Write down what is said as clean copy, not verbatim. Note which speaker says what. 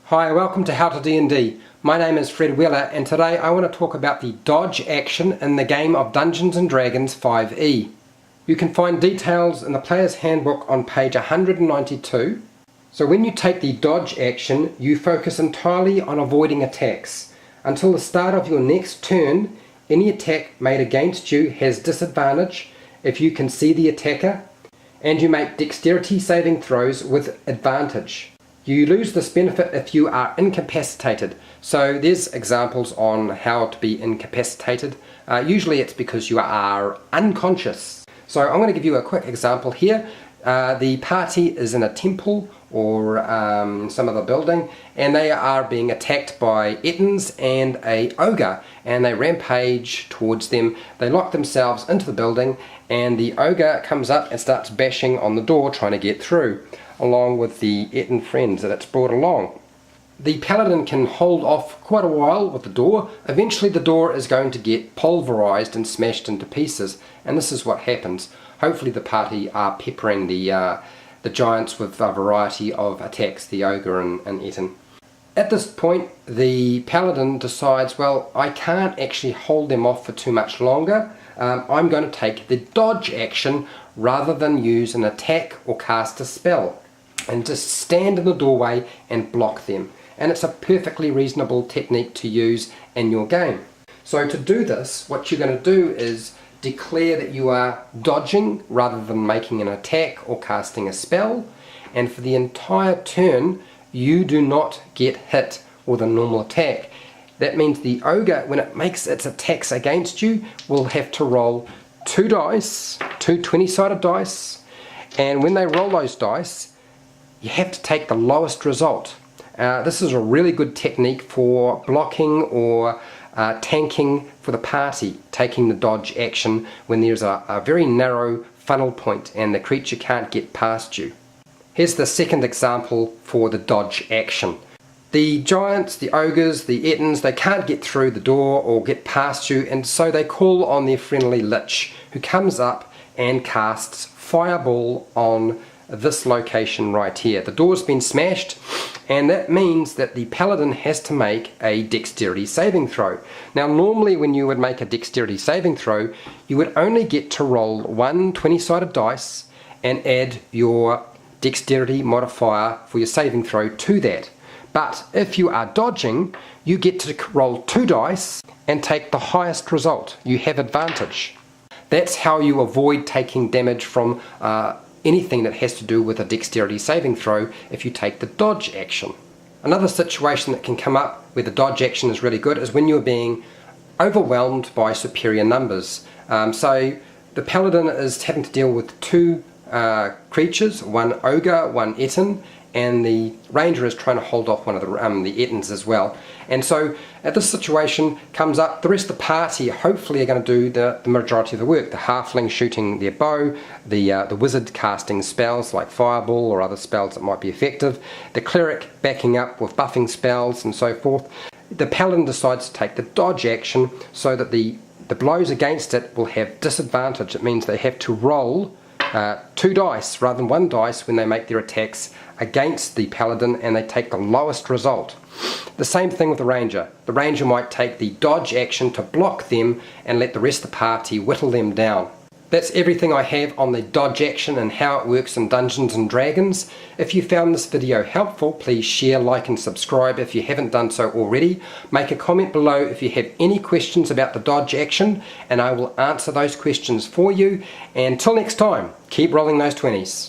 Speaker 1: Hi, welcome to HowtoDandD. My name is Fred Wheeler and today I want to talk about the dodge action in the game of Dungeons & Dragons 5e. You can find details in the player's handbook on page 192. So when you take the dodge action, you focus entirely on avoiding attacks. Until the start of your next turn, any attack made against you has disadvantage if you can see the attacker, and you make dexterity saving throws with advantage. You lose this benefit if you are incapacitated. So there's examples on how to be incapacitated. Usually it's because you are unconscious. So I'm going to give you a quick example here. The party is in a temple or some other building, and they are being attacked by Ettins and a ogre, and they rampage towards them. They lock themselves into the building, and the ogre comes up and starts bashing on the door trying to get through, along with the Ettin friends that it's brought along. The paladin can hold off quite a while with the door. Eventually the door is going to get pulverized and smashed into pieces, and this is what happens. Hopefully the party are peppering the giants with a variety of attacks, the ogre and Ettin. At this point the paladin decides, well, I can't actually hold them off for too much longer. I'm going to take the dodge action rather than use an attack or cast a spell, and just stand in the doorway and block them. And it's a perfectly reasonable technique to use in your game. So to do this, what you're going to do is declare that you are dodging rather than making an attack or casting a spell, and for the entire turn you do not get hit with a normal attack. That means the ogre, when it makes its attacks against you, will have to roll two dice, two 20-sided dice, and when they roll those dice, you have to take the lowest result. This is a really good technique for blocking or tanking for the party, taking the dodge action when there's a very narrow funnel point and the creature can't get past you. Here's the second example for the dodge action. The giants, the ogres, the Ettins, they can't get through the door or get past you, and so they call on their friendly lich, who comes up and casts Fireball on this location right here. The door's been smashed, and that means that the paladin has to make a dexterity saving throw. Now normally when you would make a dexterity saving throw, you would only get to roll one 20-sided dice and add your dexterity modifier for your saving throw to that. But if you are dodging, you get to roll two dice and take the highest result. You have advantage. That's how you avoid taking damage from anything that has to do with a dexterity saving throw if you take the dodge action. Another situation that can come up where the dodge action is really good is when you're being overwhelmed by superior numbers. So the paladin is having to deal with two creatures, one ogre, one Ettin, and the ranger is trying to hold off one of the Ettins as well. And so at this situation comes up, the rest of the party hopefully are going to do the majority of the work. The halfling shooting their bow, the wizard casting spells like Fireball or other spells that might be effective, the cleric backing up with buffing spells and so forth. The paladin decides to take the dodge action so that the blows against it will have disadvantage. It means they have to roll two dice rather than one dice when they make their attacks against the paladin, and they take the lowest result. The same thing with the ranger. The ranger might take the dodge action to block them and let the rest of the party whittle them down. That's everything I have on the dodge action and how it works in Dungeons & Dragons. If you found this video helpful, please share, like and subscribe if you haven't done so already. Make a comment below if you have any questions about the dodge action, and I will answer those questions for you. And until next time, keep rolling those 20s.